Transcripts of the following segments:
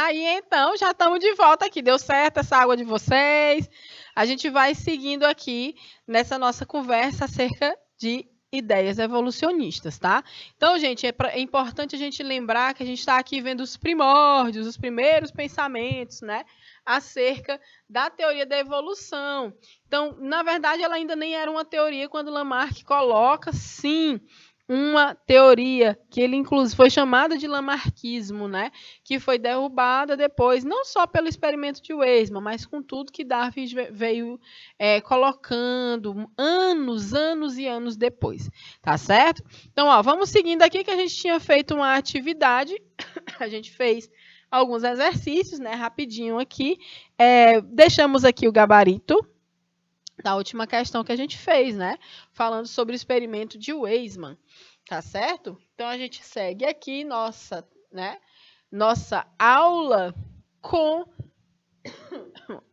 Aí, então, já estamos de volta aqui. Deu certo essa água de vocês? A gente vai seguindo aqui nessa nossa conversa acerca de ideias evolucionistas, tá? Então, gente, é importante a gente lembrar que a gente está aqui vendo os primórdios, os primeiros pensamentos, né? Acerca da teoria da evolução. Então, na verdade, ela ainda nem era uma teoria quando Lamarck coloca, sim, uma teoria que ele, inclusive, foi chamada de lamarquismo, né? Que foi derrubada depois, não só pelo experimento de Weismann, mas com tudo que Darwin veio colocando anos e anos depois, tá certo? Então, ó, vamos seguindo aqui que a gente tinha feito uma atividade, a gente fez alguns exercícios, né? Rapidinho aqui, deixamos aqui o gabarito da última questão que a gente fez, né? Falando sobre o experimento de Weismann, tá certo? Então, a gente segue aqui nossa aula com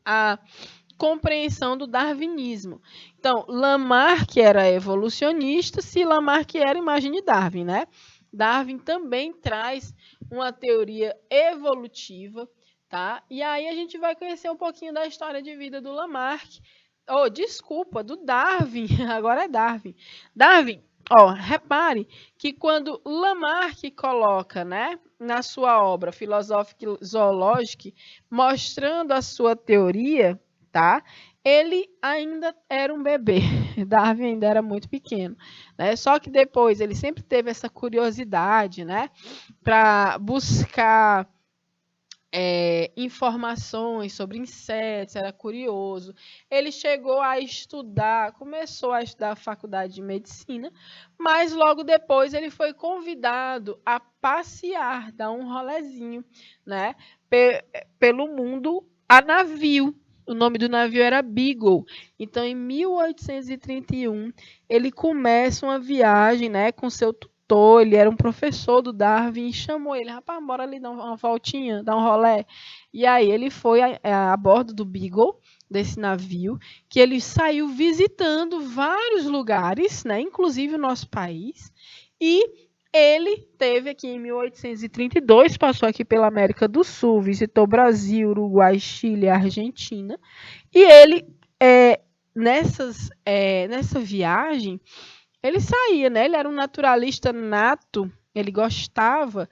a compreensão do darwinismo. Então, Lamarck era evolucionista, se Lamarck era, imagine Darwin, né? Darwin também traz uma teoria evolutiva, tá? E aí a gente vai conhecer um pouquinho da história de vida do Lamarck, do Darwin, agora é Darwin. Darwin, repare que quando Lamarck coloca, né, na sua obra Philosophic Zoologic, mostrando a sua teoria, tá? Ele ainda era um bebê, Darwin ainda era muito pequeno, né? Só que depois ele sempre teve essa curiosidade, né, para buscar informações sobre insetos, era curioso. Ele chegou a estudar, começou a estudar a faculdade de medicina, mas logo depois ele foi convidado a passear, dar um rolezinho, né, pelo mundo a navio. O nome do navio era Beagle. Então, em 1831, ele começa uma viagem, né, com seu tutor, ele era um professor do Darwin, e chamou ele, rapaz, bora ali dar uma voltinha, dar um rolé. E aí ele foi a bordo do Beagle, desse navio, que ele saiu visitando vários lugares, né, inclusive o nosso país, e ele teve aqui em 1832, passou aqui pela América do Sul, visitou Brasil, Uruguai, Chile, Argentina, e ele, nessa viagem, ele saía, né? Ele era um naturalista nato, ele gostava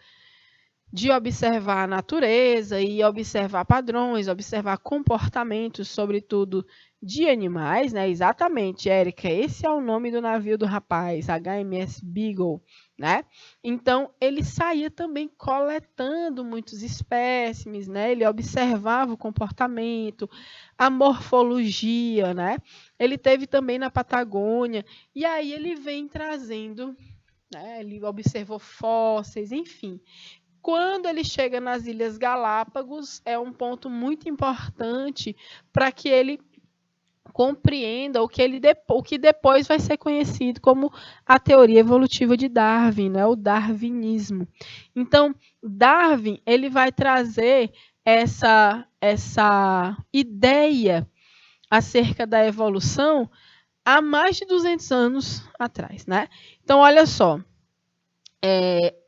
de observar a natureza e observar padrões, observar comportamentos, sobretudo de animais, né? Exatamente, Érica, esse é o nome do navio do rapaz, HMS Beagle, né? Então, ele saía também coletando muitos espécimes, né? Ele observava o comportamento, a morfologia, né? Ele teve também na Patagônia, e aí ele vem trazendo, né? Ele observou fósseis, enfim. Quando ele chega nas Ilhas Galápagos, é um ponto muito importante para que ele compreenda o que depois vai ser conhecido como a teoria evolutiva de Darwin, né? O darwinismo. Então, Darwin ele vai trazer essa ideia acerca da evolução há mais de 200 anos atrás, né? Então, olha só.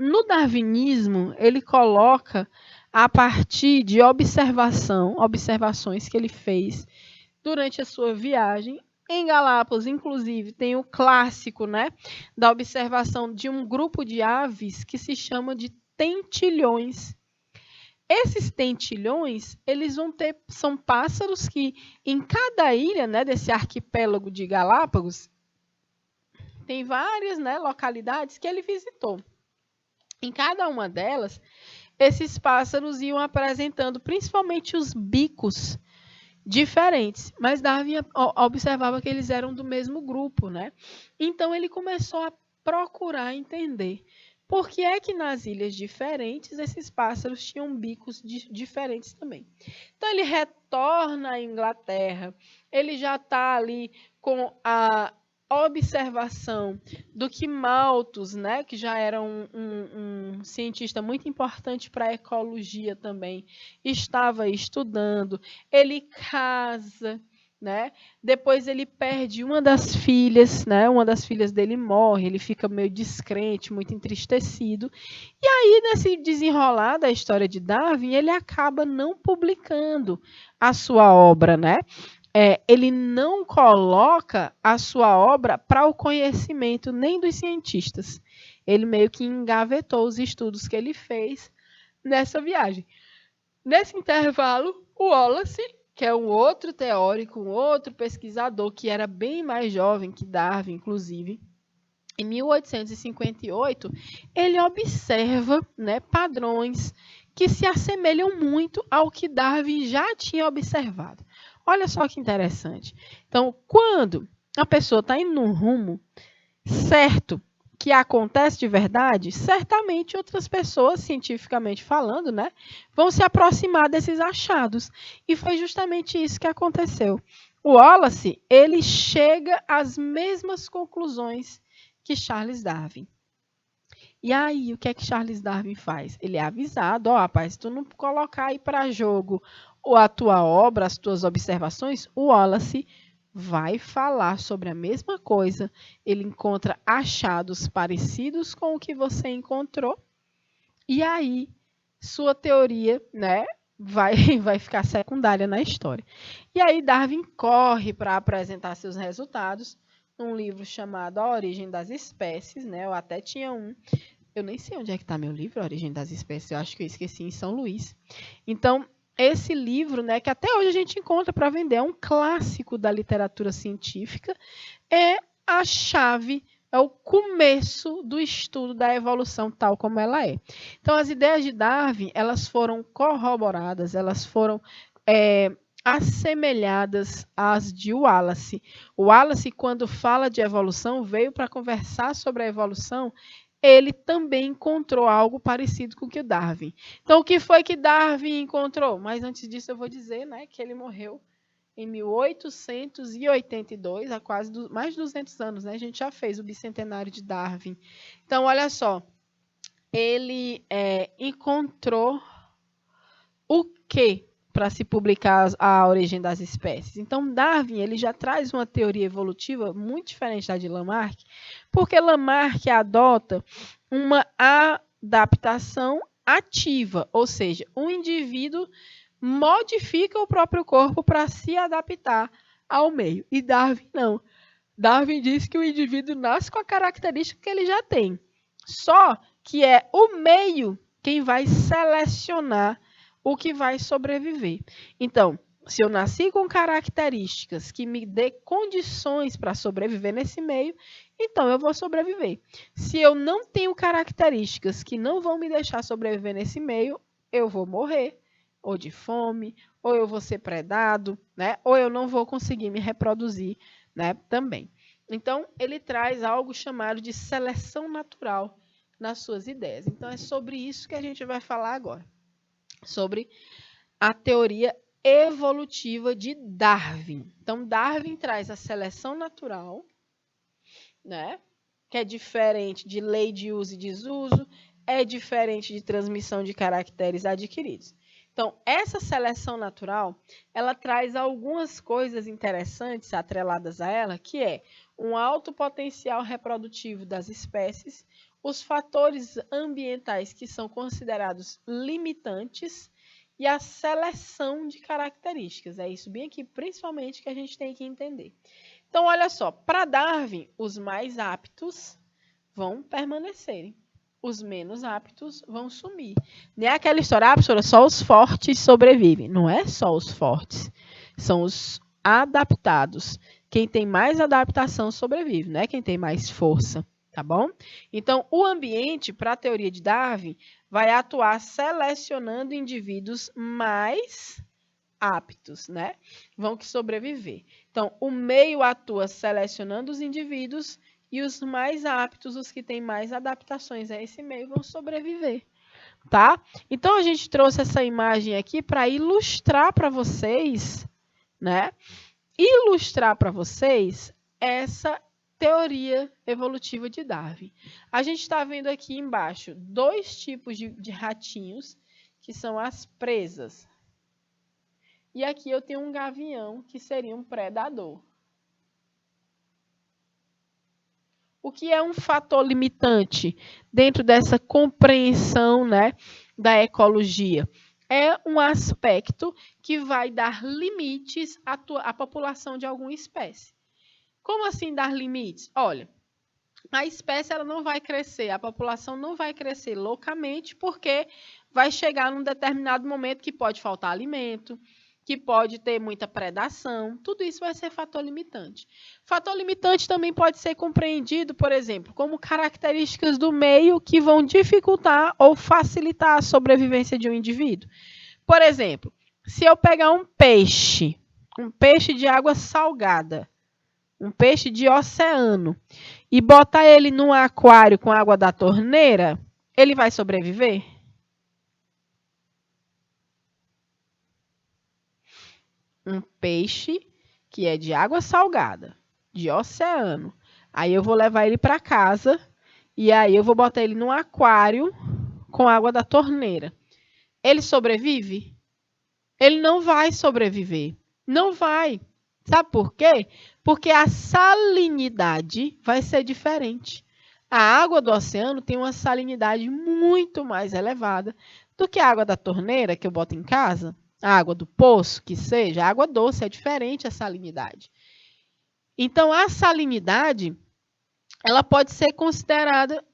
No darwinismo, ele coloca a partir de observações que ele fez durante a sua viagem em Galápagos, inclusive, tem o clássico, né, da observação de um grupo de aves que se chama de tentilhões. Esses tentilhões, são pássaros que em cada ilha, né, desse arquipélago de Galápagos, tem várias, né, localidades que ele visitou. Em cada uma delas, esses pássaros iam apresentando principalmente os bicos diferentes, mas Darwin observava que eles eram do mesmo grupo, né? Então ele começou a procurar entender por que é que nas ilhas diferentes esses pássaros tinham bicos diferentes também. Então ele retorna à Inglaterra, ele já está ali com a observação do que Malthus, né, que já era um cientista muito importante para a ecologia também, estava estudando. Ele casa, né? Depois ele perde uma das filhas, né? Uma das filhas dele morre, ele fica meio descrente, muito entristecido. E aí, nesse desenrolar da história de Darwin, ele acaba não publicando a sua obra, né? Ele não coloca a sua obra para o conhecimento nem dos cientistas. Ele meio que engavetou os estudos que ele fez nessa viagem. Nesse intervalo, o Wallace, que é um outro teórico, um outro pesquisador que era bem mais jovem que Darwin, inclusive, em 1858, ele observa, né, padrões que se assemelham muito ao que Darwin já tinha observado. Olha só que interessante. Então, quando a pessoa está indo num rumo certo, que acontece de verdade, certamente outras pessoas, cientificamente falando, né, vão se aproximar desses achados. E foi justamente isso que aconteceu. O Wallace, ele chega às mesmas conclusões que Charles Darwin. E aí, o que é que Charles Darwin faz? Ele é avisado, rapaz, se tu não colocar aí para jogo a tua obra, as tuas observações, o Wallace vai falar sobre a mesma coisa. Ele encontra achados parecidos com o que você encontrou. E aí, sua teoria, né, vai ficar secundária na história. E aí, Darwin corre para apresentar seus resultados num livro chamado A Origem das Espécies, né? Eu até tinha um. Eu nem sei onde é que está meu livro, A Origem das Espécies. Eu acho que eu esqueci em São Luís. Então, esse livro, né, que até hoje a gente encontra para vender, é um clássico da literatura científica, é a chave, é o começo do estudo da evolução tal como ela é. Então, as ideias de Darwin, elas foram corroboradas, elas foram assemelhadas às de Wallace. O Wallace, quando fala de evolução, veio para conversar sobre a evolução, ele também encontrou algo parecido com o que o Darwin. Então, o que foi que Darwin encontrou? Mas antes disso, eu vou dizer, né, que ele morreu em 1882, há quase mais de 200 anos, né? A gente já fez o bicentenário de Darwin. Então, olha só, ele encontrou o quê para se publicar A Origem das Espécies? Então, Darwin ele já traz uma teoria evolutiva muito diferente da de Lamarck, porque Lamarck adota uma adaptação ativa, ou seja, um indivíduo modifica o próprio corpo para se adaptar ao meio. E Darwin não. Darwin diz que o indivíduo nasce com a característica que ele já tem. Só que é o meio quem vai selecionar o que vai sobreviver. Então, se eu nasci com características que me dê condições para sobreviver nesse meio, então eu vou sobreviver. Se eu não tenho características que não vão me deixar sobreviver nesse meio, eu vou morrer, ou de fome, ou eu vou ser predado, né? Ou eu não vou conseguir me reproduzir, né? Também. Então, ele traz algo chamado de seleção natural nas suas ideias. Então, é sobre isso que a gente vai falar agora. Sobre a teoria evolutiva de Darwin. Então, Darwin traz a seleção natural, né? Que é diferente de lei de uso e desuso, é diferente de transmissão de caracteres adquiridos. Então, essa seleção natural, ela traz algumas coisas interessantes atreladas a ela, que é um alto potencial reprodutivo das espécies, os fatores ambientais que são considerados limitantes e a seleção de características. É isso bem aqui, principalmente, que a gente tem que entender. Então, olha só, para Darwin, os mais aptos vão permanecerem. Os menos aptos vão sumir. Nem aquela história, professora, só os fortes sobrevivem. Não é só os fortes, são os adaptados. Quem tem mais adaptação sobrevive, não é quem tem mais força, tá bom? Então, o ambiente, para a teoria de Darwin, vai atuar selecionando indivíduos mais aptos, né? Vão que sobreviver. Então, o meio atua selecionando os indivíduos e os mais aptos, os que têm mais adaptações a esse meio, vão sobreviver, tá? Então, a gente trouxe essa imagem aqui para ilustrar para vocês, né? Ilustrar para vocês essa teoria evolutiva de Darwin. A gente está vendo aqui embaixo dois tipos de ratinhos, que são as presas. E aqui eu tenho um gavião, que seria um predador. O que é um fator limitante dentro dessa compreensão, né, da ecologia? É um aspecto que vai dar limites à população de alguma espécie. Como assim dar limites? Olha, a espécie ela não vai crescer, a população não vai crescer loucamente, porque vai chegar num determinado momento que pode faltar alimento, que pode ter muita predação, tudo isso vai ser fator limitante. Fator limitante também pode ser compreendido, por exemplo, como características do meio que vão dificultar ou facilitar a sobrevivência de um indivíduo. Por exemplo, se eu pegar um peixe de água salgada, um peixe de oceano, e botar ele num aquário com água da torneira, ele vai sobreviver? Um peixe que é de água salgada, de oceano. Aí eu vou levar ele para casa e aí eu vou botar ele num aquário com água da torneira. Ele sobrevive? Ele não vai sobreviver. Não vai. Sabe por quê? Porque a salinidade vai ser diferente. A água do oceano tem uma salinidade muito mais elevada do que a água da torneira que eu boto em casa. A água do poço, que seja, a água doce é diferente a salinidade. Então, a salinidade, ela pode ser considerada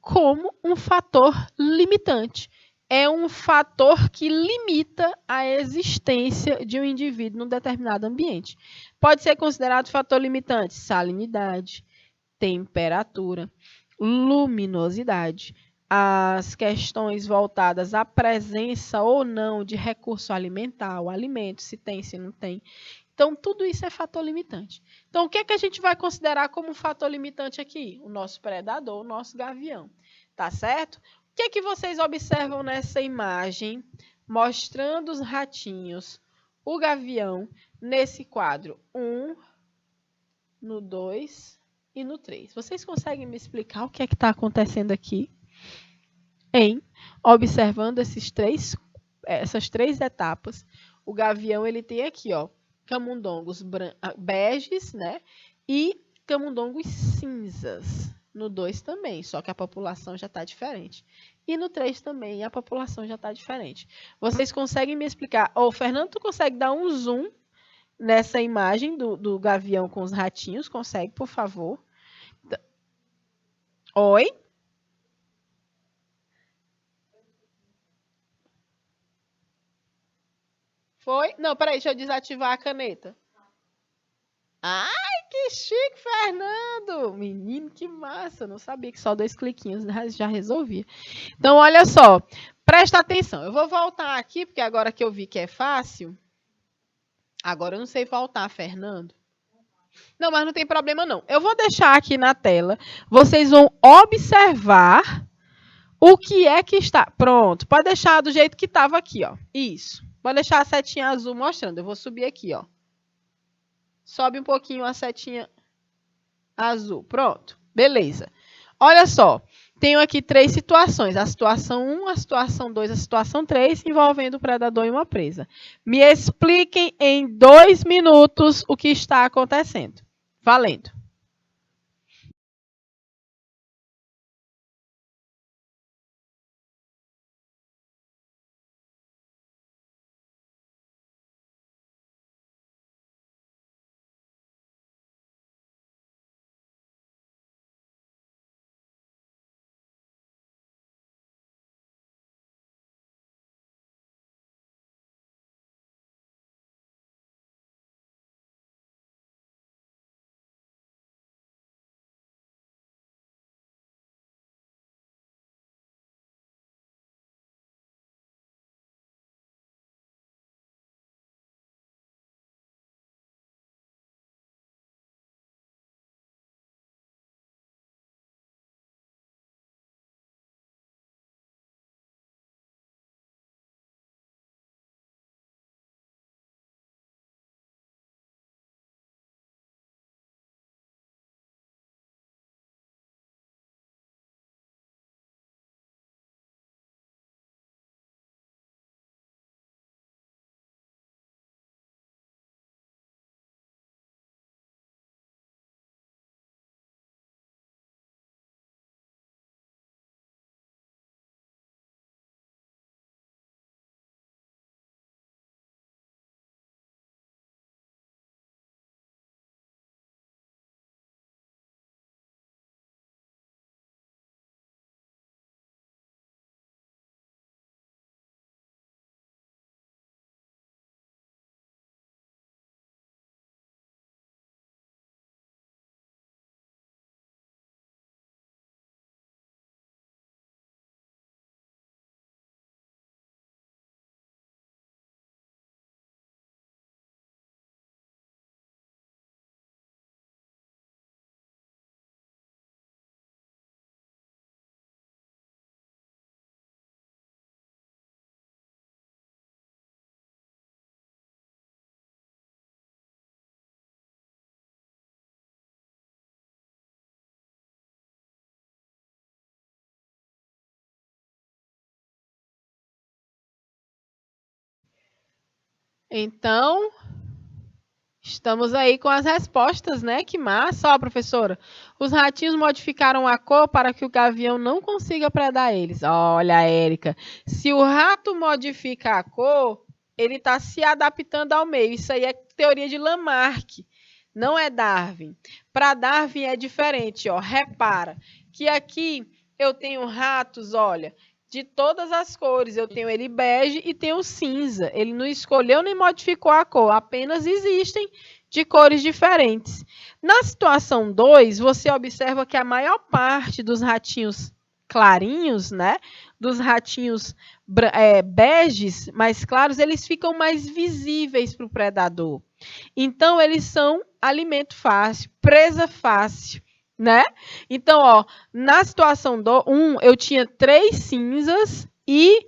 como um fator limitante. É um fator que limita a existência de um indivíduo num determinado ambiente. Pode ser considerado fator limitante salinidade, temperatura, luminosidade, as questões voltadas à presença ou não de recurso alimentar, o alimento, se tem, se não tem. Então, tudo isso é fator limitante. Então, o que é que a gente vai considerar como fator limitante aqui? O nosso predador, o nosso gavião. Tá certo? O que é que vocês observam nessa imagem, mostrando os ratinhos, o gavião, nesse quadro? 1, no 2 e no 3. Vocês conseguem me explicar o que é que está acontecendo aqui? Observando essas três etapas, o gavião ele tem aqui, ó, camundongos beges, né? E camundongos cinzas. No 2 também, só que a população já está diferente. E no 3 também, a população já está diferente. Vocês conseguem me explicar? Ô, Fernando, tu consegue dar um zoom nessa imagem do gavião com os ratinhos? Consegue, por favor? Oi? Foi? Não, peraí, deixa eu desativar a caneta. Ai, que chique, Fernando! Menino, que massa! Eu não sabia que só 2 cliquinhos já resolvia. Então, olha só, presta atenção. Eu vou voltar aqui, porque agora que eu vi que é fácil, agora eu não sei voltar, Fernando. Não, mas não tem problema não. Eu vou deixar aqui na tela. Vocês vão observar o que é que está. Pronto, pode deixar do jeito que estava aqui, ó. Isso. Pode deixar a setinha azul mostrando. Eu vou subir aqui, ó. Sobe um pouquinho a setinha azul. Pronto. Beleza. Olha só. Tenho aqui 3 situações. A situação 1, a situação 2, a situação 3, envolvendo o predador e uma presa. Me expliquem em 2 minutos o que está acontecendo. Valendo. Então, estamos aí com as respostas, né? Que massa, ó, professora. Os ratinhos modificaram a cor para que o gavião não consiga predar eles. Olha, Érica, se o rato modifica a cor, ele está se adaptando ao meio. Isso aí é teoria de Lamarck, não é Darwin. Para Darwin é diferente, ó. Repara que aqui eu tenho ratos, olha, de todas as cores. Eu tenho ele bege e tenho cinza. Ele não escolheu nem modificou a cor, apenas existem de cores diferentes. Na situação 2, você observa que a maior parte dos ratinhos clarinhos, né, dos ratinhos beges mais claros, eles ficam mais visíveis para o predador. Então, eles são alimento fácil, presa fácil, né? Então, ó, na situação 1, eu tinha 3 cinzas e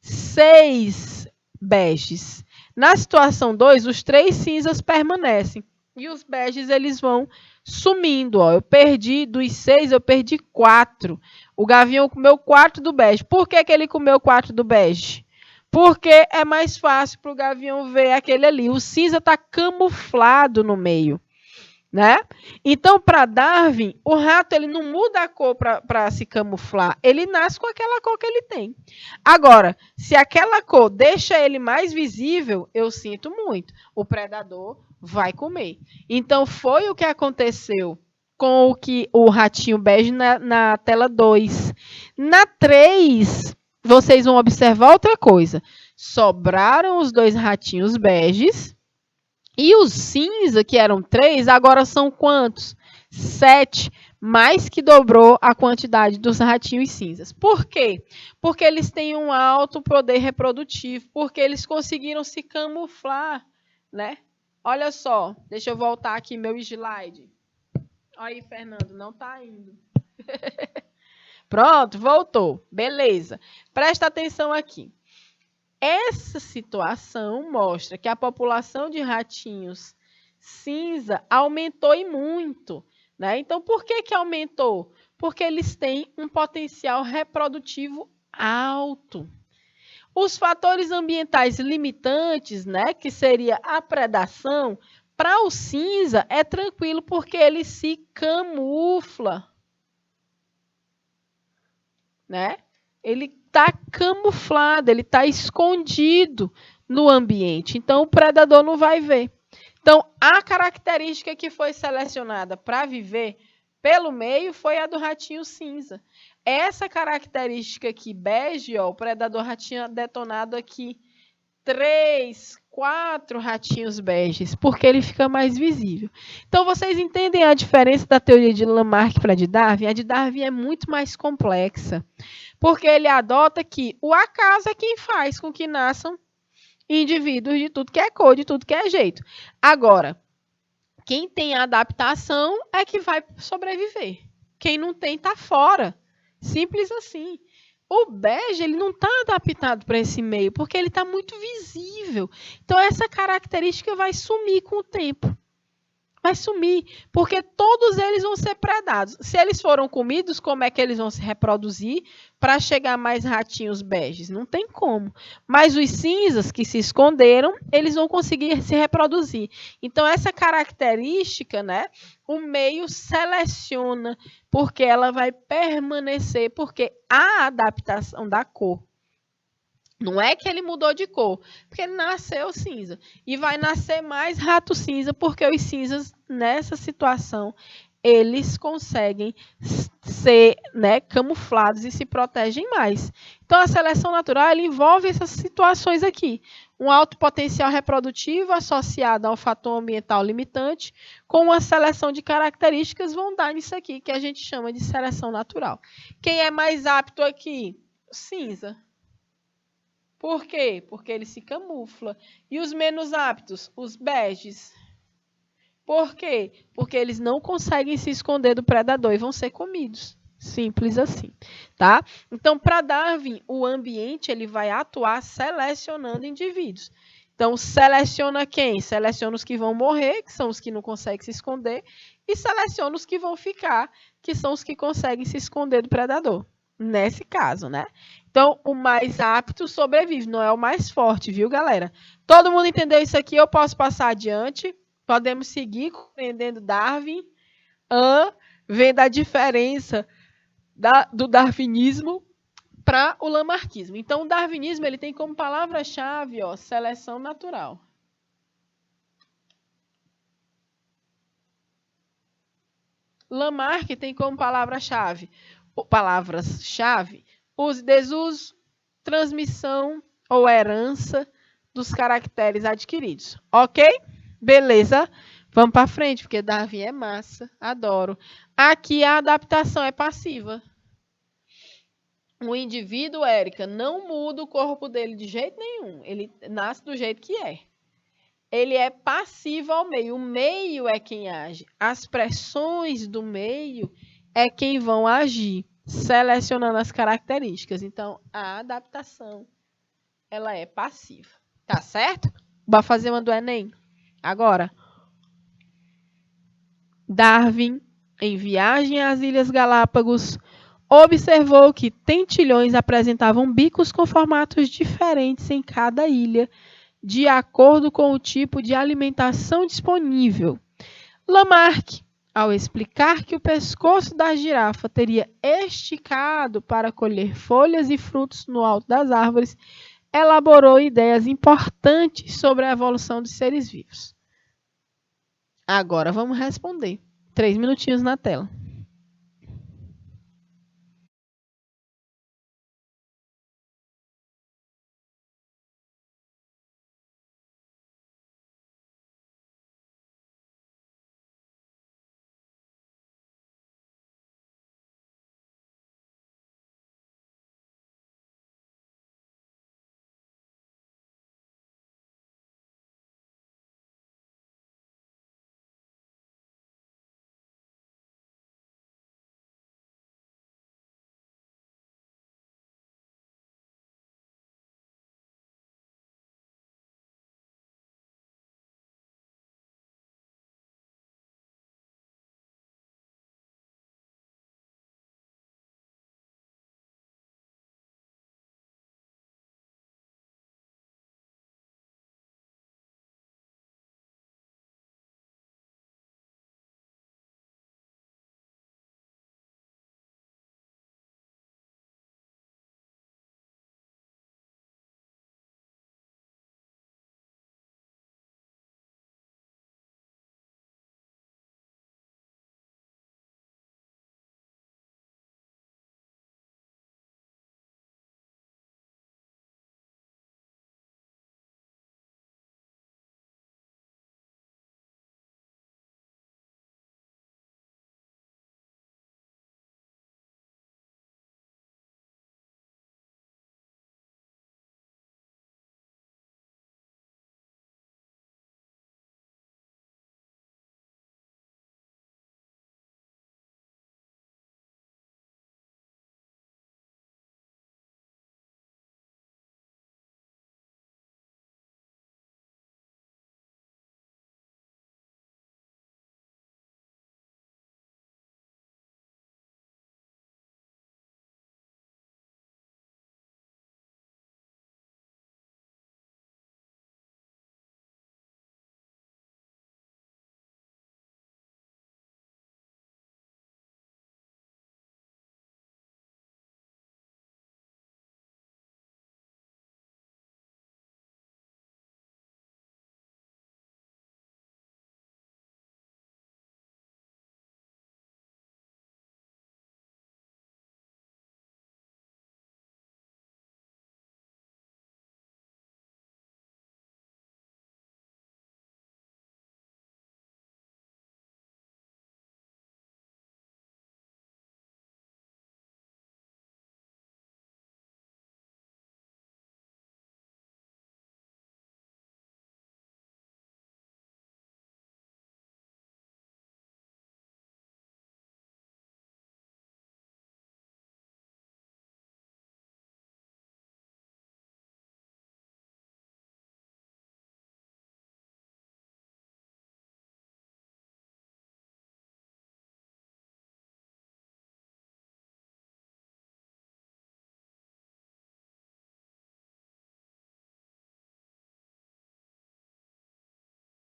6 beges. Na situação 2, os 3 cinzas permanecem e os beges eles vão sumindo, ó. Eu perdi dos 6, eu perdi 4. O gavião comeu 4 do bege. Por que ele comeu 4 do bege? Porque é mais fácil para o gavião ver aquele ali. O cinza está camuflado no meio, né? Então, para Darwin, o rato ele não muda a cor para se camuflar. Ele nasce com aquela cor que ele tem. Agora, se aquela cor deixa ele mais visível, eu sinto muito. O predador vai comer. Então, foi o que aconteceu com o ratinho bege na tela 2. Na 3, vocês vão observar outra coisa. Sobraram os 2 ratinhos beges. E os cinza, que eram 3, agora são quantos? 7, mais que dobrou a quantidade dos ratinhos cinzas. Por quê? Porque eles têm um alto poder reprodutivo, porque eles conseguiram se camuflar, né? Olha só, deixa eu voltar aqui meu slide. Olha aí, Fernando, não está indo. Pronto, voltou. Beleza. Presta atenção aqui. Essa situação mostra que a população de ratinhos cinza aumentou e muito, né? Então, por que aumentou? Porque eles têm um potencial reprodutivo alto. Os fatores ambientais limitantes, né, que seria a predação, para o cinza é tranquilo porque ele se camufla, né? Ele está camuflado, ele está escondido no ambiente. Então, o predador não vai ver. Então, a característica que foi selecionada para viver pelo meio foi a do ratinho cinza. Essa característica aqui, bege, ó, o predador já tinha detonado aqui 3, 4 ratinhos beges, porque ele fica mais visível. Então, vocês entendem a diferença da teoria de Lamarck para a de Darwin? A de Darwin é muito mais complexa, porque ele adota que o acaso é quem faz com que nasçam indivíduos de tudo que é cor, de tudo que é jeito. Agora, quem tem a adaptação é que vai sobreviver. Quem não tem, está fora. Simples assim. O bege ele não está adaptado para esse meio, porque ele está muito visível. Então, essa característica vai sumir com o tempo. Vai sumir, porque todos eles vão ser predados. Se eles foram comidos, como é que eles vão se reproduzir para chegar mais ratinhos beges? Não tem como. Mas os cinzas que se esconderam, eles vão conseguir se reproduzir. Então, essa característica, né, o meio seleciona, porque ela vai permanecer, porque a adaptação da cor. Não é que ele mudou de cor, porque ele nasceu cinza. E vai nascer mais rato cinza, porque os cinzas, nessa situação, eles conseguem ser, né, camuflados e se protegem mais. Então, a seleção natural ela envolve essas situações aqui. Um alto potencial reprodutivo associado ao fator ambiental limitante, com uma seleção de características, vão dar nisso aqui, que a gente chama de seleção natural. Quem é mais apto aqui? Cinza. Por quê? Porque ele se camufla. E os menos aptos? Os beges. Por quê? Porque eles não conseguem se esconder do predador e vão ser comidos. Simples assim, tá? Então, para Darwin, o ambiente ele vai atuar selecionando indivíduos. Então, seleciona quem? Seleciona os que vão morrer, que são os que não conseguem se esconder, e seleciona os que vão ficar, que são os que conseguem se esconder do predador. nesse caso, né? Então, o mais apto sobrevive, não é o mais forte, viu, galera? Todo mundo entendeu isso aqui? Eu posso passar adiante? Podemos seguir compreendendo Darwin, vendo a diferença do darwinismo para o lamarquismo. Então, o darwinismo ele tem como palavra-chave, ó, seleção natural. Lamarck tem como palavras-chave, uso, desuso, transmissão ou herança dos caracteres adquiridos. Ok? Beleza? Vamos para frente, porque Darwin é massa. Adoro. Aqui a adaptação é passiva. O indivíduo, Érica, não muda o corpo dele de jeito nenhum. Ele nasce do jeito que é. Ele é passivo ao meio. O meio é quem age. As pressões do meio é quem vão agir, selecionando as características. Então, a adaptação, ela é passiva. Tá certo? Bora fazer uma do Enem. Agora, Darwin, em Viagem às Ilhas Galápagos, observou que tentilhões apresentavam bicos com formatos diferentes em cada ilha, de acordo com o tipo de alimentação disponível. Lamarck, ao explicar que o pescoço da girafa teria esticado para colher folhas e frutos no alto das árvores, elaborou ideias importantes sobre a evolução dos seres vivos. Agora vamos responder. 3 minutinhos na tela.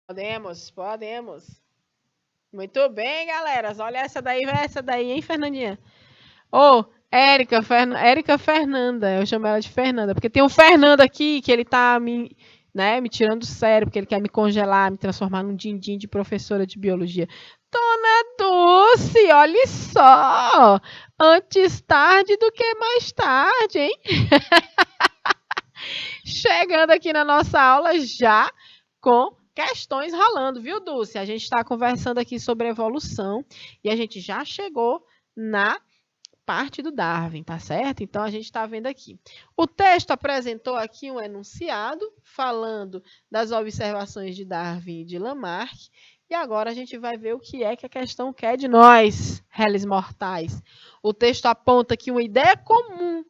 Podemos. Muito bem, galera. Olha essa daí, hein, Fernandinha? Ô, Érica Fernanda. Eu chamo ela de Fernanda, porque tem um Fernando aqui que ele tá me tirando do sério, porque ele quer me congelar, me transformar num din-din de professora de biologia. Dona Dulce, olha só! Antes tarde do que mais tarde, hein? Chegando aqui na nossa aula já com questões rolando, viu, Dulce? A gente está conversando aqui sobre evolução e a gente já chegou na parte do Darwin, tá certo? Então a gente está vendo aqui. O texto apresentou aqui um enunciado falando das observações de Darwin e de Lamarck. E agora a gente vai ver o que é que a questão quer de nós, réis mortais. O texto aponta que uma ideia comum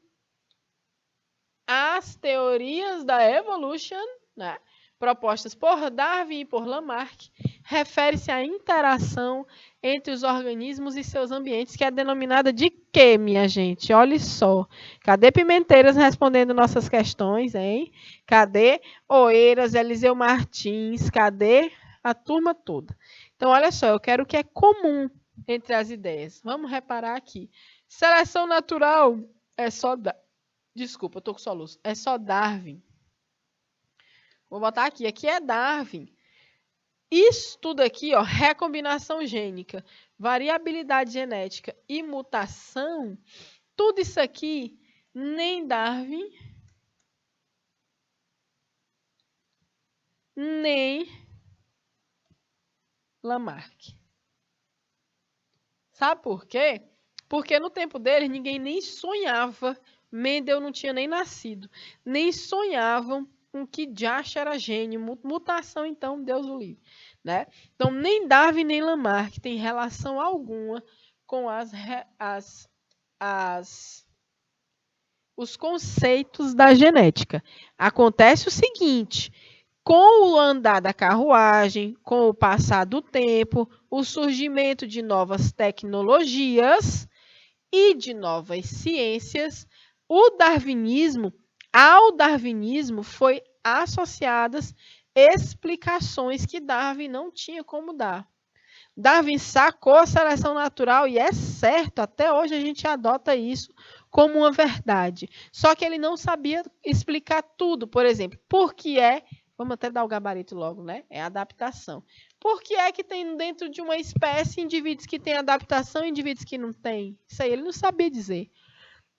às teorias da evolution, né, propostas por Darwin e por Lamarck, refere-se à interação entre os organismos e seus ambientes, que é denominada de quê, minha gente? Olha só. Cadê Pimenteiras respondendo nossas questões, hein? Cadê Oeiras, Eliseu Martins? Cadê a turma toda? Então, olha só, eu quero o que é comum entre as ideias. Vamos reparar aqui. Seleção natural é só... Desculpa, eu tô com soluço. É só Darwin. Vou botar aqui. Aqui é Darwin. Isso tudo aqui, ó, recombinação gênica, variabilidade genética e mutação, tudo isso aqui, nem Darwin, nem Lamarck. Sabe por quê? Porque no tempo deles, ninguém nem sonhava, Mendel não tinha nem nascido, nem sonhavam com que diacho era gênio, mutação, então, Deus o livre. Né? Então, nem Darwin nem Lamarck tem relação alguma com os conceitos da genética. Acontece o seguinte, com o andar da carruagem, com o passar do tempo, o surgimento de novas tecnologias e de novas ciências, ao darwinismo foi associadas explicações que Darwin não tinha como dar. Darwin sacou a seleção natural e é certo, até hoje a gente adota isso como uma verdade. Só que ele não sabia explicar tudo, por exemplo, por que vamos até dar o gabarito logo, né? É adaptação. Por que é que tem dentro de uma espécie indivíduos que têm adaptação e indivíduos que não têm? Isso aí ele não sabia dizer.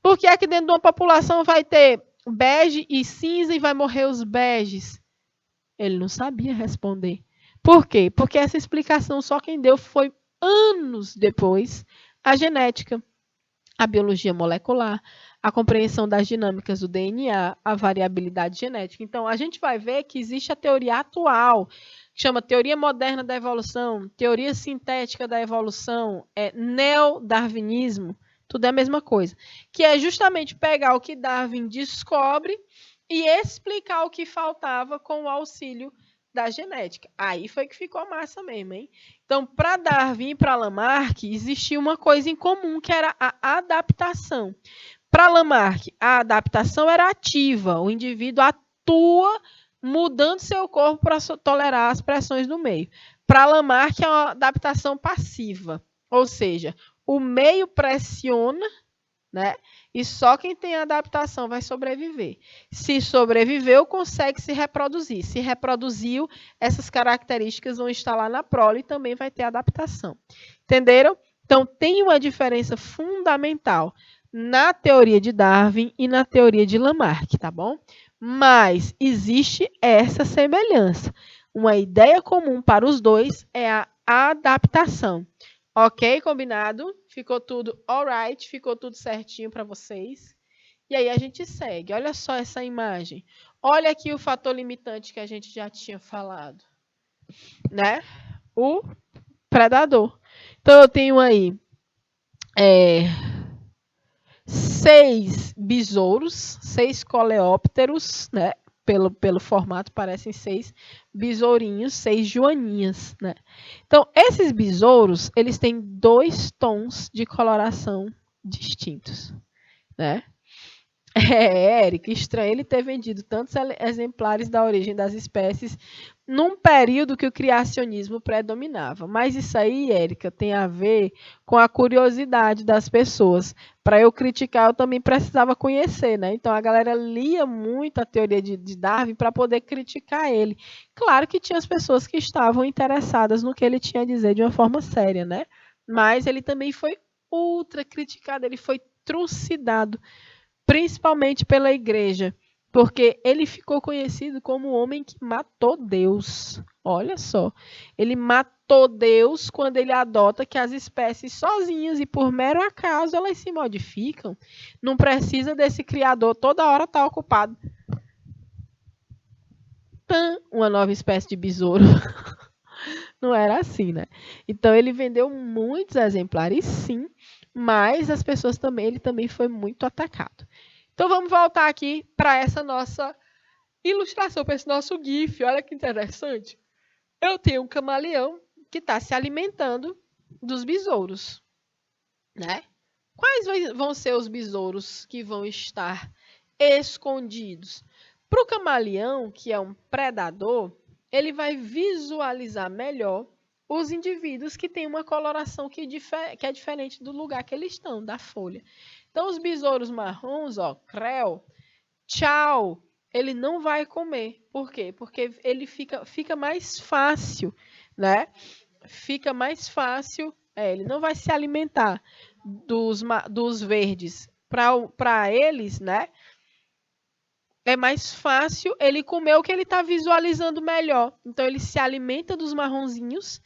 Por que é que dentro de uma população vai ter bege e cinza e vai morrer os beges? Ele não sabia responder. Por quê? Porque essa explicação só quem deu foi anos depois a genética, a biologia molecular, a compreensão das dinâmicas do DNA, a variabilidade genética. Então, a gente vai ver que existe a teoria atual, que chama teoria moderna da evolução, teoria sintética da evolução, neodarwinismo, tudo é a mesma coisa, que é justamente pegar o que Darwin descobre e explicar o que faltava com o auxílio da genética. Aí foi que ficou massa mesmo, hein? Então, para Darwin e para Lamarck, existia uma coisa em comum, que era a adaptação. Para Lamarck, a adaptação era ativa, o indivíduo atua mudando seu corpo para tolerar as pressões do meio. Para Lamarck, é uma adaptação passiva, ou seja, o meio pressiona, né? E só quem tem adaptação vai sobreviver. Se sobreviveu, consegue se reproduzir. Se reproduziu, essas características vão estar lá na prole e também vai ter adaptação. Entenderam? Então, tem uma diferença fundamental na teoria de Darwin e na teoria de Lamarck, tá bom? Mas existe essa semelhança. Uma ideia comum para os dois é a adaptação. Ok, combinado? Ficou tudo alright, ficou tudo certinho para vocês. E aí a gente segue. Olha só essa imagem. Olha aqui o fator limitante que a gente já tinha falado, né? O predador. Então eu tenho aí 6 besouros, 6 coleópteros, né? Pelo formato, parecem 6 besourinhos, 6 joaninhas, né? Então, esses besouros, eles têm 2 tons de coloração distintos, né? Érica, estranho ele ter vendido tantos exemplares da origem das espécies num período que o criacionismo predominava. Mas isso aí, Érica, tem a ver com a curiosidade das pessoas. Para eu criticar, eu também precisava conhecer, né? Então a galera lia muito a teoria de Darwin para poder criticar ele. Claro que tinha as pessoas que estavam interessadas no que ele tinha a dizer de uma forma séria, né? Mas ele também foi ultra criticado, ele foi trucidado, principalmente pela igreja. Porque ele ficou conhecido como o homem que matou Deus. Olha só. Ele matou Deus quando ele adota que as espécies sozinhas e por mero acaso elas se modificam. Não precisa desse criador toda hora estar ocupado. Uma nova espécie de besouro. Não era assim, né? Então ele vendeu muitos exemplares, sim, mas as pessoas também, ele também foi muito atacado. Então vamos voltar aqui para essa nossa ilustração, para esse nosso GIF. Olha que interessante. Eu tenho um camaleão que está se alimentando dos besouros, né? Quais vão ser os besouros que vão estar escondidos? Para o camaleão, que é um predador, ele vai visualizar melhor os indivíduos que têm uma coloração que é diferente do lugar que eles estão, da folha. Então, os besouros marrons, ó, creu, tchau, ele não vai comer. Por quê? Porque ele fica mais fácil, né? Fica mais fácil, ele não vai se alimentar dos verdes. Para eles, né? É mais fácil ele comer o que ele está visualizando melhor. Então, ele se alimenta dos marronzinhos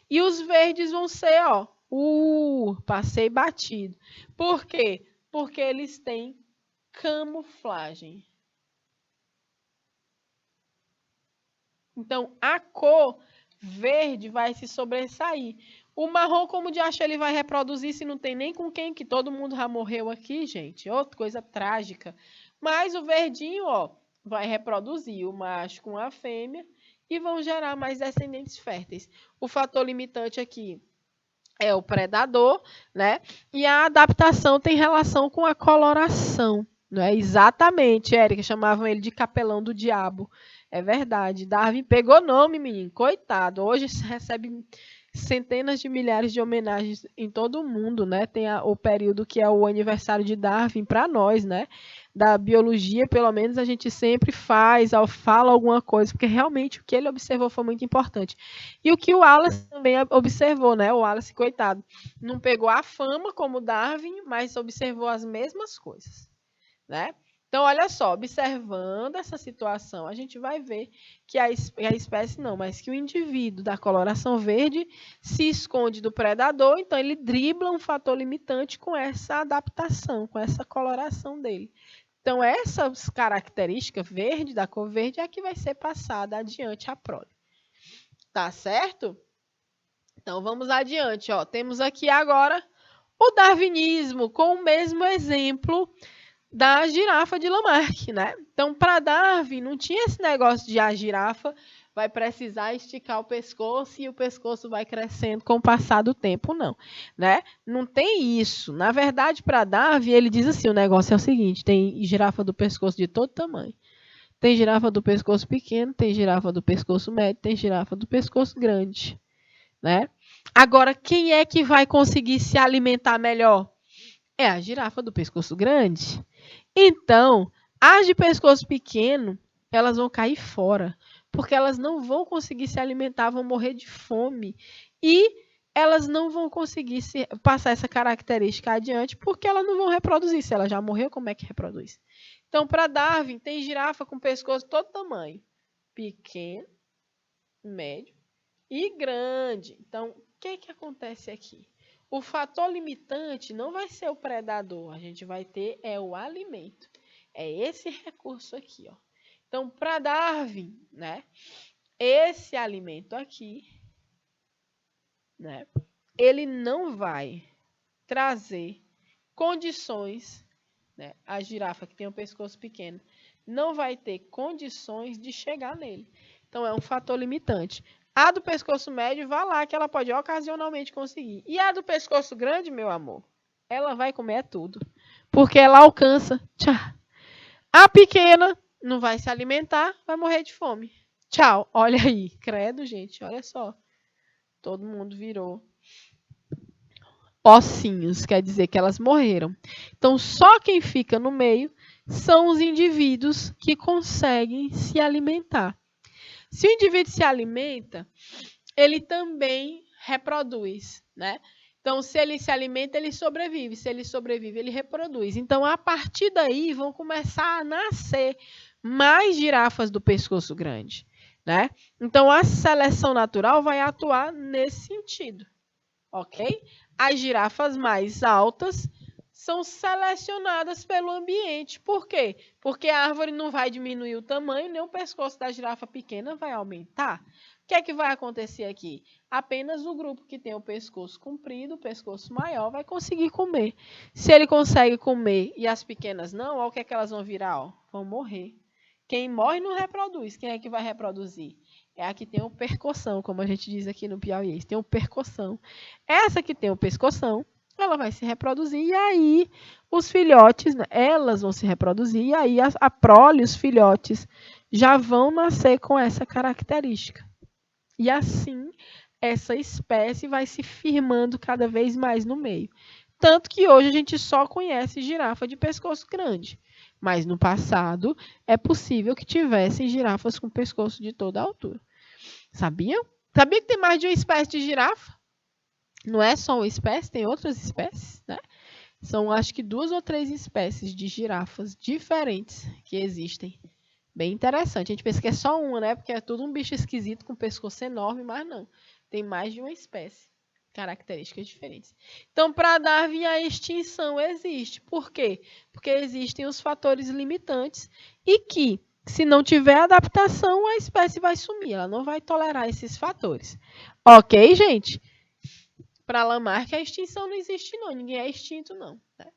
e os verdes vão ser, ó, passei batido. Por quê? Porque eles têm camuflagem. Então, a cor verde vai se sobressair. O marrom, como de acha, ele vai reproduzir se não tem nem com quem, que todo mundo já morreu aqui, gente. Outra coisa trágica. Mas o verdinho, ó, vai reproduzir o macho com a fêmea e vão gerar mais descendentes férteis. O fator limitante aqui é o predador, né? E a adaptação tem relação com a coloração, né? Exatamente, Érica, chamavam ele de capelão do diabo. É verdade. Darwin pegou nome, menino. Coitado. Hoje recebe centenas de milhares de homenagens em todo o mundo, né? Tem o período que é o aniversário de Darwin para nós, né? Da biologia, pelo menos a gente sempre fala alguma coisa, porque realmente o que ele observou foi muito importante. E o que o Wallace também observou, né? O Wallace, coitado, não pegou a fama como Darwin, mas observou as mesmas coisas, né? Então, olha só, observando essa situação, a gente vai ver que a espécie não, mas que o indivíduo da coloração verde se esconde do predador, então ele dribla um fator limitante com essa adaptação, com essa coloração dele. Então, essas características verde, da cor verde, é que vai ser passada adiante à prole. Tá certo? Então, vamos adiante. Ó. Temos aqui agora o darwinismo, com o mesmo exemplo da girafa de Lamarck, né? Então, para Darwin, não tinha esse negócio de a girafa vai precisar esticar o pescoço e o pescoço vai crescendo com o passar do tempo, não, né? Não tem isso. Na verdade, para Darwin, ele diz assim, o negócio é o seguinte, tem girafa do pescoço de todo tamanho. Tem girafa do pescoço pequeno, tem girafa do pescoço médio, tem girafa do pescoço grande, né? Agora, quem é que vai conseguir se alimentar melhor? É a girafa do pescoço grande. Então, as de pescoço pequeno, elas vão cair fora, porque elas não vão conseguir se alimentar, vão morrer de fome. E elas não vão conseguir passar essa característica adiante, porque elas não vão reproduzir. Se ela já morreu, como é que reproduz? Então, para Darwin, tem girafa com pescoço de todo tamanho. Pequeno, médio e grande. Então, o que acontece aqui? O fator limitante não vai ser o predador, a gente vai ter o alimento. É esse recurso aqui, ó. Então, para Darwin, né, esse alimento aqui, né, ele não vai trazer condições, né, a girafa que tem um pescoço pequeno, não vai ter condições de chegar nele. Então, é um fator limitante. A do pescoço médio, vá lá que ela pode ocasionalmente conseguir. E a do pescoço grande, meu amor, ela vai comer tudo. Porque ela alcança. Tchau. A pequena não vai se alimentar, vai morrer de fome. Tchau. Olha aí. Credo, gente. Olha só. Todo mundo virou ossinhos, quer dizer que elas morreram. Então, só quem fica no meio são os indivíduos que conseguem se alimentar. Se o indivíduo se alimenta, ele também reproduz, né? Então, se ele se alimenta, ele sobrevive. Se ele sobrevive, ele reproduz. Então, a partir daí, vão começar a nascer mais girafas do pescoço grande, né? Então, a seleção natural vai atuar nesse sentido, ok? As girafas mais altas são selecionadas pelo ambiente. Por quê? Porque a árvore não vai diminuir o tamanho, nem o pescoço da girafa pequena vai aumentar. O que é que vai acontecer aqui? Apenas o grupo que tem o pescoço comprido, o pescoço maior, vai conseguir comer. Se ele consegue comer e as pequenas não, olha o que é que elas vão virar? Ó, vão morrer. Quem morre não reproduz. Quem é que vai reproduzir? É a que tem o percoção, como a gente diz aqui no Piauí. Tem o percoção. Essa que tem o pescoção, ela vai se reproduzir e aí os filhotes, elas vão se reproduzir e aí a prole, os filhotes, já vão nascer com essa característica. E assim, essa espécie vai se firmando cada vez mais no meio. Tanto que hoje a gente só conhece girafa de pescoço grande. Mas no passado, é possível que tivessem girafas com pescoço de toda a altura. Sabia? Sabia que tem mais de uma espécie de girafa? Não é só uma espécie, tem outras espécies, né? São acho que 2 ou 3 espécies de girafas diferentes que existem. Bem interessante. A gente pensa que é só uma, né? Porque é tudo um bicho esquisito com pescoço enorme, mas não. Tem mais de uma espécie. Características diferentes. Então, para Darwin, a extinção existe. Por quê? Porque existem os fatores limitantes e que, se não tiver adaptação, a espécie vai sumir. Ela não vai tolerar esses fatores. Ok, gente? Para Lamarck, a extinção não existe, não. Ninguém é extinto, não. Né?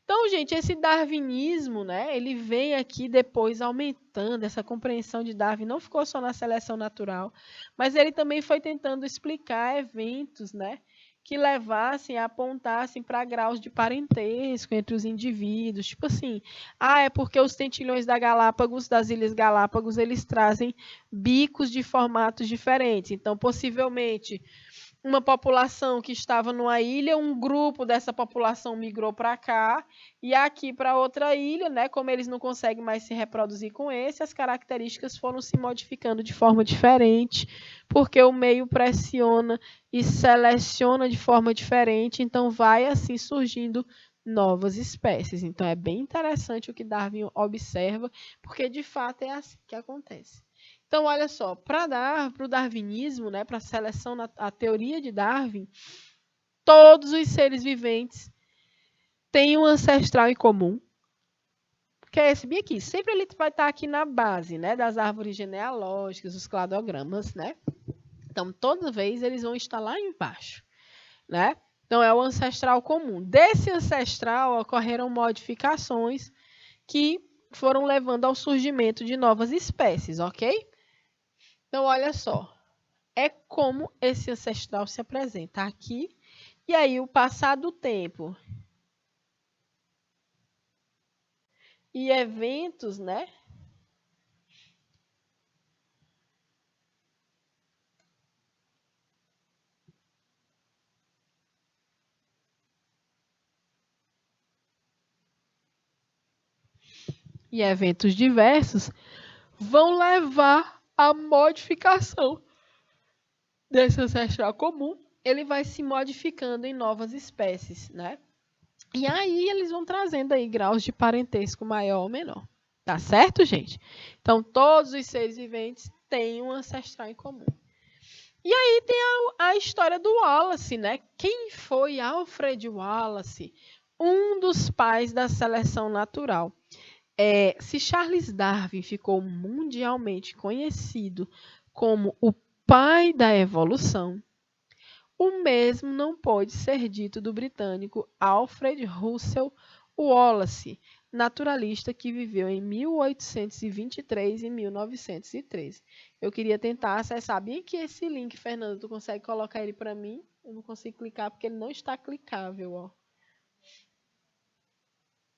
Então, gente, esse darwinismo, né, ele vem aqui depois aumentando, essa compreensão de Darwin não ficou só na seleção natural, mas ele também foi tentando explicar eventos, né, que levassem, apontassem para graus de parentesco entre os indivíduos, tipo assim, é porque os tentilhões das Ilhas Galápagos, eles trazem bicos de formatos diferentes, então possivelmente uma população que estava numa ilha, um grupo dessa população migrou para cá e aqui para outra ilha, né? Como eles não conseguem mais se reproduzir com esse, as características foram se modificando de forma diferente, porque o meio pressiona e seleciona de forma diferente, então vai assim surgindo novas espécies. Então é bem interessante o que Darwin observa, porque de fato é assim que acontece. Então, olha só, para o darwinismo, né, para a seleção, a teoria de Darwin, todos os seres viventes têm um ancestral em comum, que é esse aqui. Sempre ele vai estar aqui na base, né, das árvores genealógicas, os cladogramas, né? Então, toda vez eles vão estar lá embaixo, né? Então, é o ancestral comum. Desse ancestral ocorreram modificações que foram levando ao surgimento de novas espécies, ok? Então, olha só. É como esse ancestral se apresenta aqui. E aí, o passar do tempo e eventos, né? E eventos diversos vão levar à modificação desse ancestral comum. Ele vai se modificando em novas espécies, né? E aí eles vão trazendo aí graus de parentesco maior ou menor. Tá certo, gente? Então, todos os seres viventes têm um ancestral em comum. E aí tem a história do Wallace, né? Quem foi Alfred Wallace? Um dos pais da seleção natural. Se Charles Darwin ficou mundialmente conhecido como o pai da evolução, o mesmo não pode ser dito do britânico Alfred Russel Wallace, naturalista que viveu em 1823 e 1913. Eu queria tentar acessar bem aqui esse link, Fernando. Tu consegue colocar ele para mim? Eu não consigo clicar porque ele não está clicável, ó.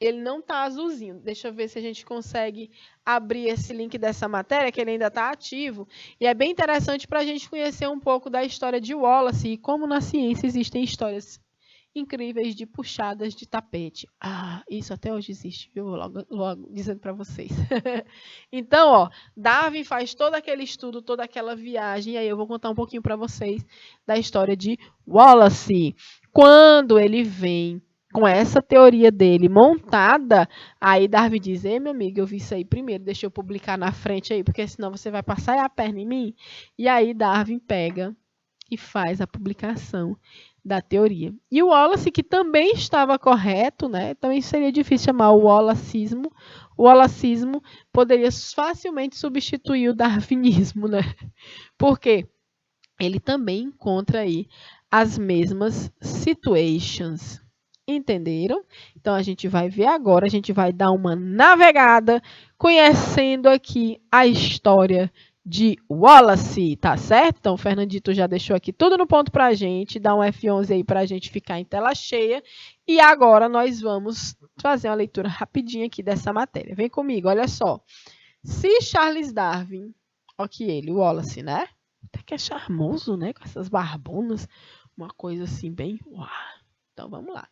Ele não está azulzinho. Deixa eu ver se a gente consegue abrir esse link dessa matéria, que ele ainda está ativo. E é bem interessante para a gente conhecer um pouco da história de Wallace e como na ciência existem histórias incríveis de puxadas de tapete. Ah, isso até hoje existe, viu? Logo dizendo para vocês. Então, ó, Darwin faz todo aquele estudo, toda aquela viagem, e aí eu vou contar um pouquinho para vocês da história de Wallace. Quando ele vem com essa teoria dele montada, aí Darwin diz: ei, meu amigo, eu vi isso aí primeiro, deixa eu publicar na frente aí, porque senão você vai passar a perna em mim. E aí Darwin pega e faz a publicação da teoria. E o Wallace, que também estava correto, né? Também seria difícil chamar o Wallacismo. O Wallacismo poderia facilmente substituir o darwinismo, né? Porque ele também encontra aí as mesmas situations. Entenderam? Então a gente vai ver agora, a gente vai dar uma navegada conhecendo aqui a história de Wallace, tá certo? Então o Fernandito já deixou aqui tudo no ponto pra gente, dá um F11 aí pra gente ficar em tela cheia. E agora nós vamos fazer uma leitura rapidinha aqui dessa matéria. Vem comigo, olha só. Se Charles Darwin, ó que ele, o Wallace, né? Até que é charmoso, né? Com essas barbonas, uma coisa assim bem... Uau. Então vamos lá.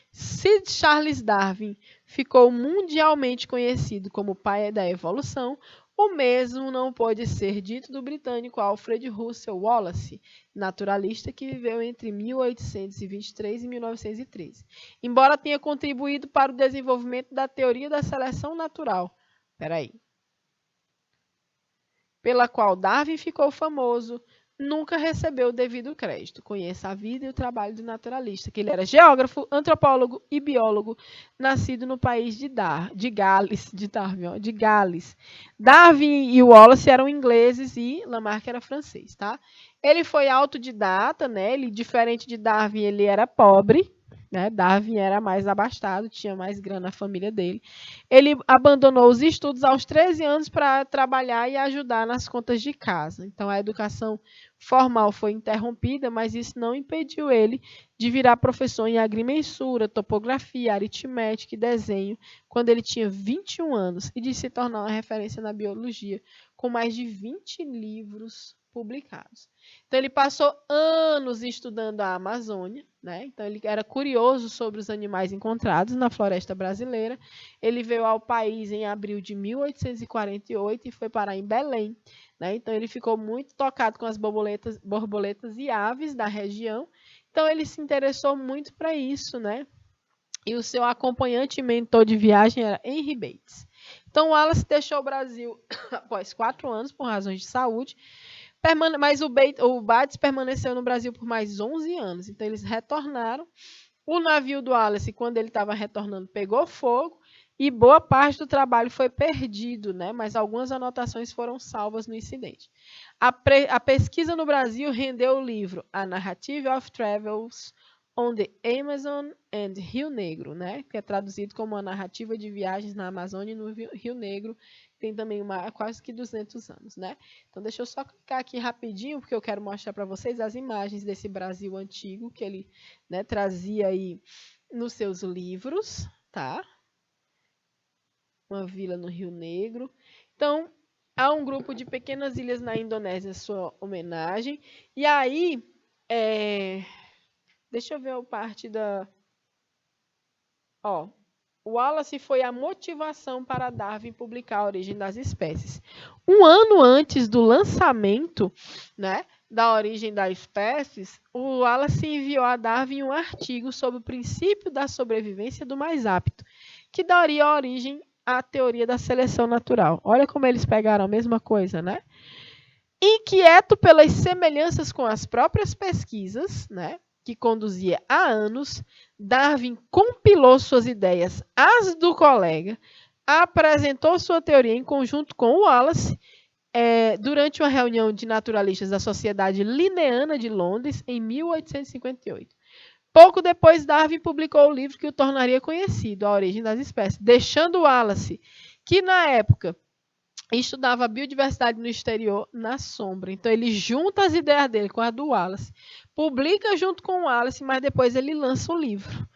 Se Charles Darwin ficou mundialmente conhecido como pai da evolução, o mesmo não pode ser dito do britânico Alfred Russel Wallace, naturalista que viveu entre 1823 e 1913, embora tenha contribuído para o desenvolvimento da teoria da seleção natural, pela qual Darwin ficou famoso, nunca recebeu o devido crédito. Conheça a vida e o trabalho do naturalista, que ele era geógrafo, antropólogo e biólogo, nascido no país de Gales. Darwin e Wallace eram ingleses e Lamarck era francês, tá? Ele foi autodidata, né? Ele, diferente de Darwin, ele era pobre, né? Darwin era mais abastado, tinha mais grana na família dele. Ele abandonou os estudos aos 13 anos para trabalhar e ajudar nas contas de casa. Então, a educação formal foi interrompida, mas isso não impediu ele de virar professor em agrimensura, topografia, aritmética e desenho quando ele tinha 21 anos e de se tornar uma referência na biologia, com mais de 20 livros publicados. Então, ele passou anos estudando a Amazônia, né? Então, ele era curioso sobre os animais encontrados na floresta brasileira. Ele veio ao país em abril de 1848 e foi parar em Belém, né? Então, ele ficou muito tocado com as borboletas e aves da região. Então, ele se interessou muito para isso, né? E o seu acompanhante e mentor de viagem era Henry Bates. Então, Wallace deixou o Brasil após 4 anos por razões de saúde, mas o Bates permaneceu no Brasil por mais 11 anos. Então, eles retornaram. O navio do Wallace, quando ele estava retornando, pegou fogo e boa parte do trabalho foi perdido, né? Mas algumas anotações foram salvas no incidente. A pesquisa no Brasil rendeu o livro A Narrative of Travels on the Amazon and Rio Negro, né? Que é traduzido como a narrativa de viagens na Amazônia e no Rio Negro. Tem também quase que 200 anos, né? Então, deixa eu só clicar aqui rapidinho, porque eu quero mostrar para vocês as imagens desse Brasil antigo que ele, né, trazia aí nos seus livros, tá? Uma vila no Rio Negro. Então, há um grupo de pequenas ilhas na Indonésia em sua homenagem. E aí, deixa eu ver a parte da... Ó, Wallace foi a motivação para Darwin publicar A Origem das Espécies. Um ano antes do lançamento, né, da Origem das Espécies, o Wallace enviou a Darwin um artigo sobre o princípio da sobrevivência do mais apto, que daria origem à teoria da seleção natural. Olha como eles pegaram a mesma coisa, né? Inquieto pelas semelhanças com as próprias pesquisas, né, que conduzia há anos, Darwin compilou suas ideias às do colega, apresentou sua teoria em conjunto com Wallace durante uma reunião de naturalistas da Sociedade Linneana de Londres, em 1858. Pouco depois, Darwin publicou o livro que o tornaria conhecido, A Origem das Espécies, deixando Wallace, que na época estudava a biodiversidade no exterior, na sombra. Então, ele junta as ideias dele com a do Wallace, publica junto com o Wallace, mas depois ele lança o livro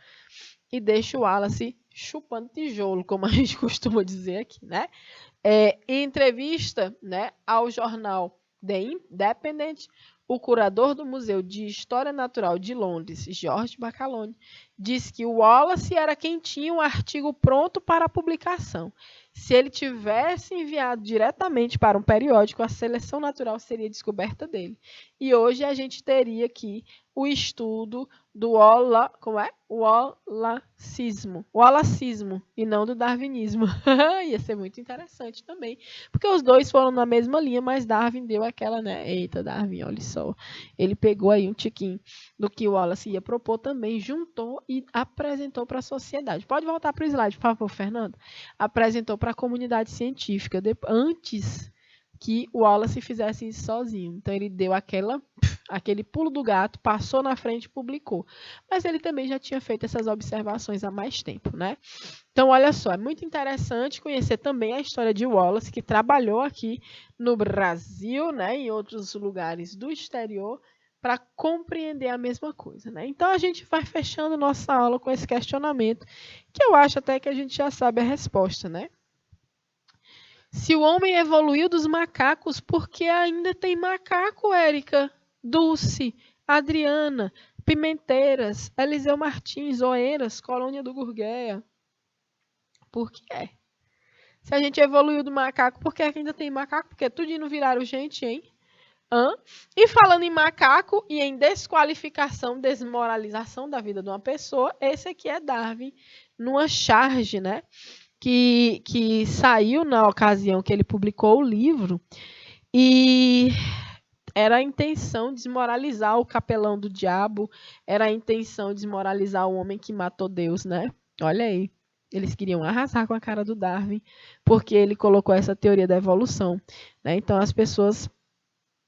e deixa o Wallace chupando tijolo, como a gente costuma dizer aqui, né? Em entrevista, né, ao jornal The Independent, o curador do Museu de História Natural de Londres, George Bacalone, disse que o Wallace era quem tinha um artigo pronto para publicação. Se ele tivesse enviado diretamente para um periódico, a seleção natural seria descoberta dele. E hoje a gente teria aqui o estudo do Wallacismo e não do darwinismo. Ia ser muito interessante também, porque os dois foram na mesma linha, mas Darwin deu aquela, né? Eita, Darwin, olha só. Ele pegou aí um tiquinho do que o Wallace ia propor também, juntou e apresentou para a sociedade. Pode voltar para o slide, por favor, Fernando. Apresentou para a comunidade científica antes que o Wallace fizesse isso sozinho. Então, ele deu aquele pulo do gato, passou na frente e publicou. Mas ele também já tinha feito essas observações há mais tempo, né? Então, olha só, é muito interessante conhecer também a história de Wallace, que trabalhou aqui no Brasil, né, em outros lugares do exterior, para compreender a mesma coisa, né? Então, a gente vai fechando nossa aula com esse questionamento, que eu acho até que a gente já sabe a resposta, né? Se o homem evoluiu dos macacos, por que ainda tem macaco, Érica? Dulce, Adriana, Pimenteiras, Eliseu Martins, Oeiras, Colônia do Gurgueia. Por quê? Se a gente evoluiu do macaco, por que ainda tem macaco? Porque tudo não viraram gente, hein? E falando em macaco e em desqualificação, desmoralização da vida de uma pessoa, esse aqui é Darwin, numa charge, né? Que saiu na ocasião que ele publicou o livro, e era a intenção de desmoralizar o capelão do diabo, era a intenção de desmoralizar o homem que matou Deus, né? Olha aí, eles queriam arrasar com a cara do Darwin, porque ele colocou essa teoria da evolução, né? Então as pessoas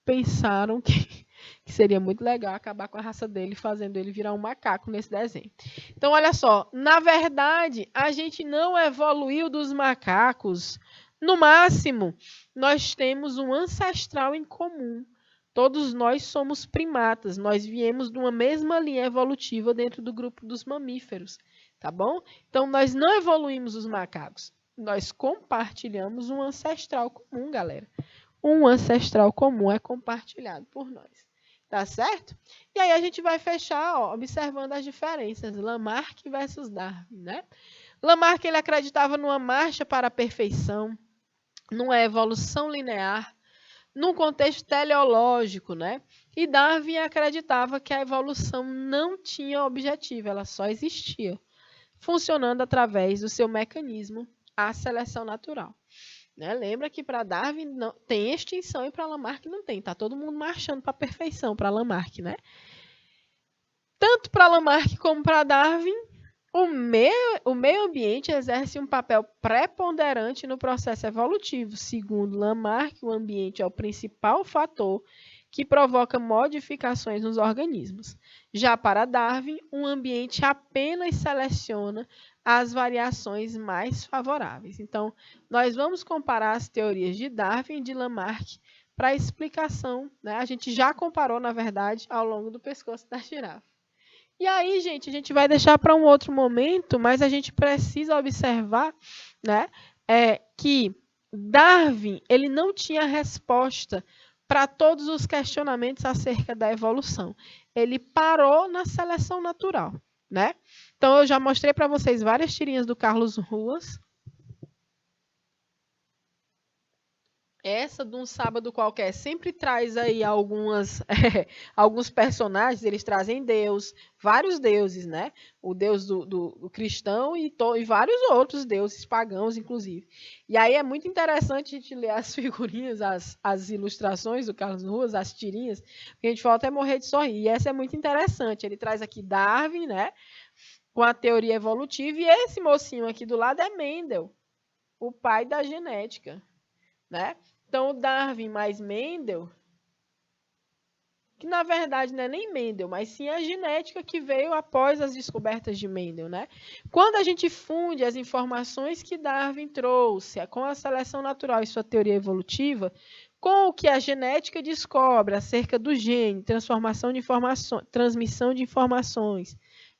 pensaram que seria muito legal acabar com a raça dele, fazendo ele virar um macaco nesse desenho. Então, olha só, na verdade, a gente não evoluiu dos macacos. No máximo, nós temos um ancestral em comum. Todos nós somos primatas, nós viemos de uma mesma linha evolutiva dentro do grupo dos mamíferos, tá bom? Então, nós não evoluímos os macacos, nós compartilhamos um ancestral comum, galera. Um ancestral comum é compartilhado por nós. Tá certo? E aí a gente vai fechar, ó, observando as diferenças. Lamarck versus Darwin, né? Lamarck, ele acreditava numa marcha para a perfeição, numa evolução linear, num contexto teleológico, né? E Darwin acreditava que a evolução não tinha objetivo, ela só existia, funcionando através do seu mecanismo, a seleção natural. Né? Lembra que para Darwin não, tem extinção e para Lamarck não tem. Tá todo mundo marchando para a perfeição para Lamarck, né? Tanto para Lamarck como para Darwin, o meio ambiente exerce um papel preponderante no processo evolutivo. Segundo Lamarck, o ambiente é o principal fator que provoca modificações nos organismos. Já para Darwin, o ambiente apenas seleciona as variações mais favoráveis. Então, nós vamos comparar as teorias de Darwin e de Lamarck para a explicação, né? A gente já comparou, na verdade, ao longo do pescoço da girafa. E aí, gente, a gente vai deixar para um outro momento, mas a gente precisa observar, né, que Darwin, ele não tinha resposta para todos os questionamentos acerca da evolução. Ele parou na seleção natural, né? Então, eu já mostrei para vocês várias tirinhas do Carlos Ruas. Essa de um sábado qualquer sempre traz aí alguns personagens, eles trazem Deus, vários deuses, né? O Deus do cristão e vários outros deuses pagãos, inclusive. E aí é muito interessante a gente ler as figurinhas, as ilustrações do Carlos Ruas, as tirinhas, porque a gente falta até morrer de sorrir. E essa é muito interessante. Ele traz aqui Darwin, né? Com a teoria evolutiva, e esse mocinho aqui do lado é Mendel, o pai da genética, né? Então, o Darwin mais Mendel, que na verdade não é nem Mendel, mas sim a genética que veio após as descobertas de Mendel, né? Quando a gente funde as informações que Darwin trouxe com a seleção natural e sua teoria evolutiva, com o que a genética descobre acerca do gene, transmissão de informações,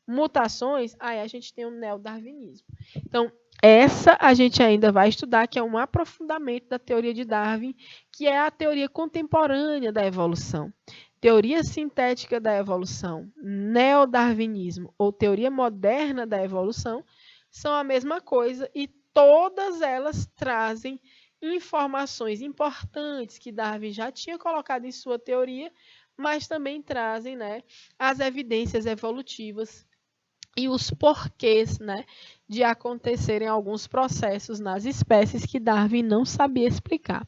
mutações, aí a gente tem o neodarwinismo. Então, essa a gente ainda vai estudar, que é um aprofundamento da teoria de Darwin, que é a teoria contemporânea da evolução. Teoria sintética da evolução, neodarwinismo ou teoria moderna da evolução são a mesma coisa e todas elas trazem informações importantes que Darwin já tinha colocado em sua teoria, mas também trazem, né, as evidências evolutivas e os porquês, né, de acontecerem alguns processos nas espécies que Darwin não sabia explicar.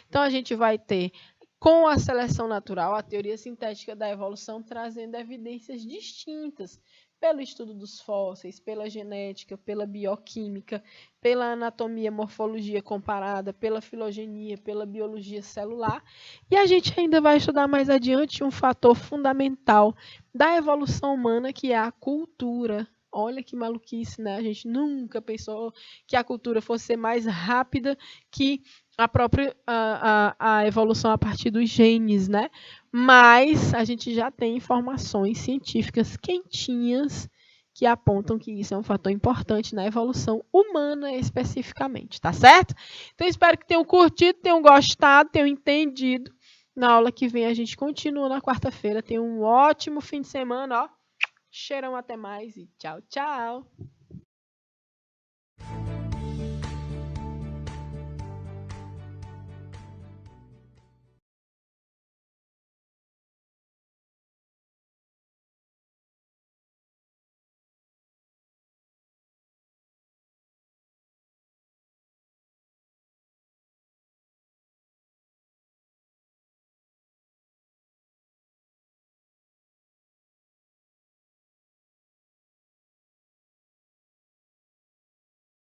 Então, a gente vai ter, com a seleção natural, a teoria sintética da evolução trazendo evidências distintas pelo estudo dos fósseis, pela genética, pela bioquímica, pela anatomia, morfologia comparada, pela filogenia, pela biologia celular. E a gente ainda vai estudar mais adiante um fator fundamental da evolução humana, que é a cultura. Olha que maluquice, né? A gente nunca pensou que a cultura fosse ser mais rápida que a própria a evolução a partir dos genes, né? Mas a gente já tem informações científicas quentinhas que apontam que isso é um fator importante na evolução humana especificamente, tá certo? Então, espero que tenham curtido, tenham gostado, tenham entendido. Na aula que vem a gente continua na quarta-feira. Tenham um ótimo fim de semana, ó. Cheirão, até mais e tchau, tchau!